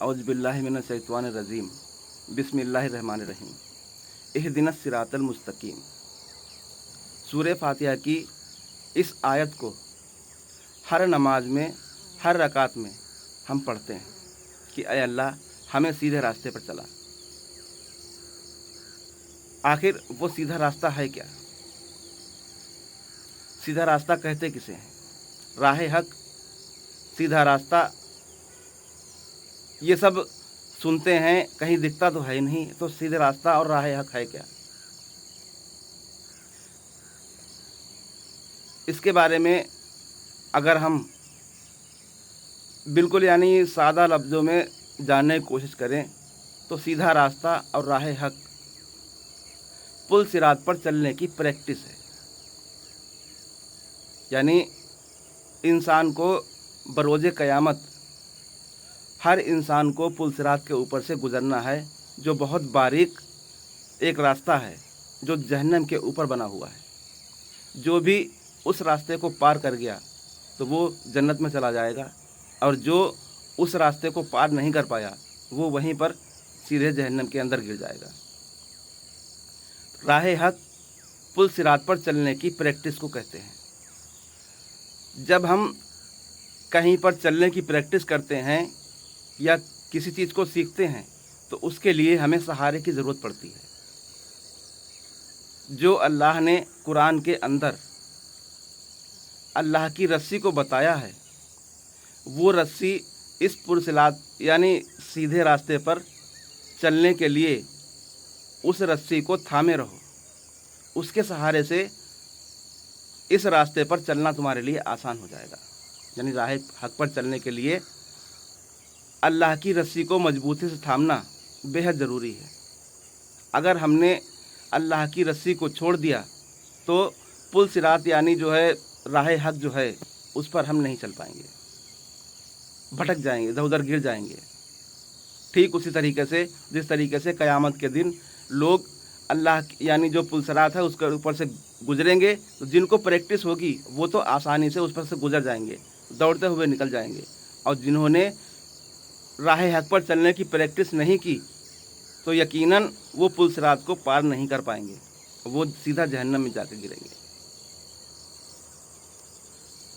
औज़ु बिल्लाहि मिनश शैतानिर रजीम बिस्मिल्लाहिर रहमानिर रहीम इहदिनस सिरातल मुस्तकीम। सूरह फातिहा की इस आयत को हर नमाज में, हर रकात में हम पढ़ते हैं कि ऐ अल्लाह हमें सीधे रास्ते पर चला। आखिर वो सीधा रास्ता है क्या? सीधा रास्ता कहते किसे हैं? राह हक, सीधा रास्ता, ये सब सुनते हैं, कहीं दिखता तो है नहीं, तो सीधे रास्ता और राह हक है क्या? इसके बारे में अगर हम बिल्कुल यानी सादा लफ्ज़ों में जानने की कोशिश करें तो सीधा रास्ता और राह हक पुल सिरात पर चलने की प्रैक्टिस है। यानी इंसान को बरोज़े क़यामत हर इंसान को पुल सिरात के ऊपर से गुज़रना है, जो बहुत बारीक एक रास्ता है जो जहन्नम के ऊपर बना हुआ है। जो भी उस रास्ते को पार कर गया तो वो जन्नत में चला जाएगा, और जो उस रास्ते को पार नहीं कर पाया वो वहीं पर सीधे जहन्नम के अंदर गिर जाएगा। राह हक पुल सिरात पर चलने की प्रैक्टिस को कहते हैं। जब हम कहीं पर चलने की प्रैक्टिस करते हैं या किसी चीज़ को सीखते हैं तो उसके लिए हमें सहारे की ज़रूरत पड़ती है। जो अल्लाह ने कुरान के अंदर अल्लाह की रस्सी को बताया है, वो रस्सी इस पुरसिलात यानी सीधे रास्ते पर चलने के लिए उस रस्सी को थामे रहो। उसके सहारे से इस रास्ते पर चलना तुम्हारे लिए आसान हो जाएगा। यानी राह हक पर चलने के लिए अल्लाह की रस्सी को मजबूती से थामना बेहद ज़रूरी है। अगर हमने अल्लाह की रस्सी को छोड़ दिया तो पुल सिरात यानी जो है राह हक जो है उस पर हम नहीं चल पाएंगे, भटक जाएंगे, इधर उधर गिर जाएंगे। ठीक उसी तरीके से जिस तरीके से क़यामत के दिन लोग अल्लाह यानी जो पुल सिरात है उसके ऊपर से गुजरेंगे, तो जिनको प्रैक्टिस होगी वो तो आसानी से उस पर से गुजर जाएंगे, दौड़ते हुए निकल जाएंगे। और जिन्होंने राह हक पर चलने की प्रैक्टिस नहीं की तो यकीनन वो पुल सिरात को पार नहीं कर पाएंगे, वो सीधा जहन्नम में जाकर गिरेंगे।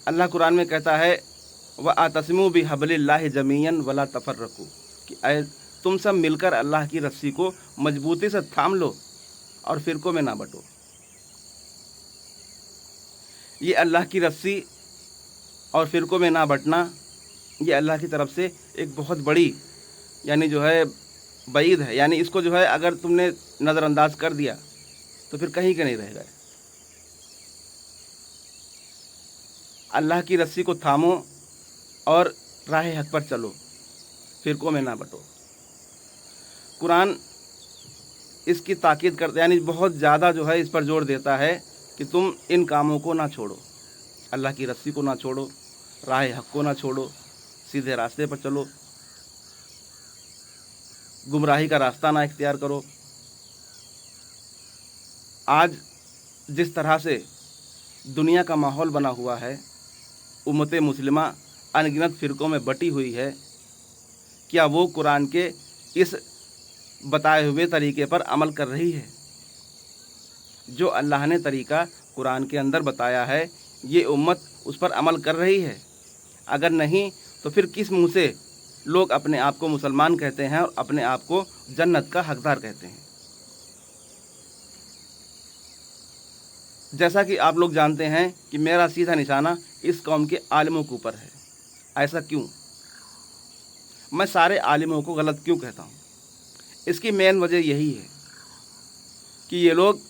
अल्लाह कुरान में कहता है व आतसिमू बिहब्लिल्लाहि जमीअन वला तफर्रकू, कि तुम सब मिलकर अल्लाह की रस्सी को मजबूती से थाम लो और फिरकों में ना बंटो। ये अल्लाह की रस्सी और फिरकों में ना बंटना, ये अल्लाह की तरफ से एक बहुत बड़ी यानी जो है वईद है। यानी इसको जो है अगर तुमने नज़रअंदाज कर दिया तो फिर कहीं के नहीं रह गए। अल्लाह की रस्सी को थामो और राह हक पर चलो, फिरकों में ना बंटो। कुरान इसकी ताकीद करता यानी बहुत ज़्यादा जो है इस पर जोर देता है कि तुम इन कामों को ना छोड़ो, अल्लाह की रस्सी को ना छोड़ो, राह हक को ना छोड़ो, सीधे रास्ते पर चलो, गुमराही का रास्ता ना इख्तियार करो। आज जिस तरह से दुनिया का माहौल बना हुआ है, उम्मत मुस्लिमा अनगिनत फ़िरक़ों में बटी हुई है, क्या वो कुरान के इस बताए हुए तरीके पर अमल कर रही है? जो अल्लाह ने तरीका कुरान के अंदर बताया है, ये उम्मत उस पर अमल कर रही है? अगर नहीं तो फिर किस मुँह से लोग अपने आप को मुसलमान कहते हैं और अपने आप को जन्नत का हकदार कहते हैं? जैसा कि आप लोग जानते हैं कि मेरा सीधा निशाना इस कौम के आलिमों के ऊपर है। ऐसा क्यों? मैं सारे आलिमों को गलत क्यों कहता हूँ? इसकी मेन वजह यही है कि ये लोग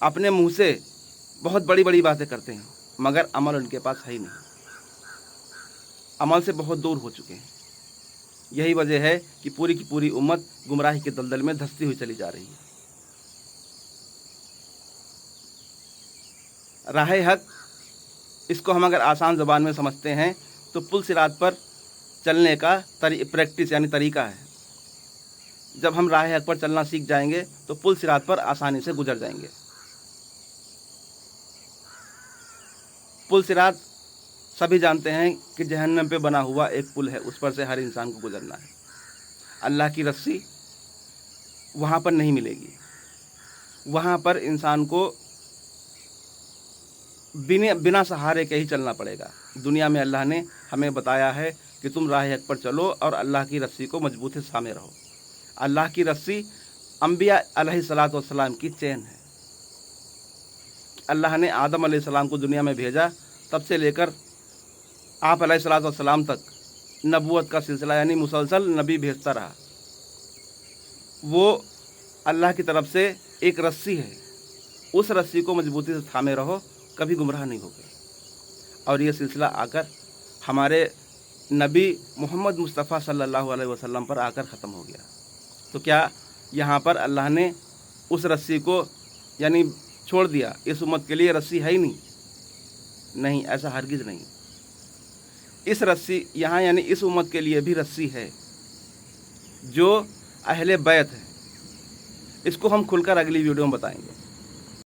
अपने मुंह से बहुत बड़ी बड़ी बातें करते हैं मगर अमल उनके पास है ही नहीं, अमल से बहुत दूर हो चुके हैं। यही वजह है कि पूरी की पूरी उम्मत गुमराही के दलदल में धंसती हुई चली जा रही है। राह हक, इसको हम अगर आसान ज़बान में समझते हैं तो पुल सिरात पर चलने का प्रैक्टिस यानी तरीका है। जब हम राह हक पर चलना सीख जाएंगे तो पुल सिरात पर आसानी से गुजर जाएंगे। पुल सिरात सभी जानते हैं कि जहन्नम पे बना हुआ एक पुल है, उस पर से हर इंसान को गुजरना है। अल्लाह की रस्सी वहाँ पर नहीं मिलेगी। वहाँ पर इंसान को बिना सहारे के ही चलना पड़ेगा। दुनिया में अल्लाह ने हमें बताया है कि तुम राह हक पर चलो और अल्लाह की रस्सी को मजबूती से थामे रहो। अल्लाह की रस्सी अंबिया अलैहिस्सलातु वस्सलाम की चेन है। अल्लाह ने आदम अलैहिस्सलाम को दुनिया में भेजा, तब से लेकर आप अलैहिस्सलातु वस्सलाम तक नबूवत का सिलसिला यानी मुसलसल नबी भेजता रहा। वो अल्लाह की तरफ से एक रस्सी है, उस रस्सी को मजबूती से थामे रहो, कभी गुमराह नहीं होगे। और ये सिलसिला आकर हमारे नबी मोहम्मद मुस्तफ़ा सल्लल्लाहु अलैहि वसल्लम पर आकर ख़त्म हो गया। तो क्या यहाँ पर अल्लाह ने उस रस्सी को यानी छोड़ दिया, इस उम्मत के लिए रस्सी है ही नहीं? नहीं, ऐसा हरगिज़ नहीं। इस रस्सी यहाँ यानी इस उम्मत के लिए भी रस्सी है जो अहले बैत है। इसको हम खुलकर अगली वीडियो में बताएंगे।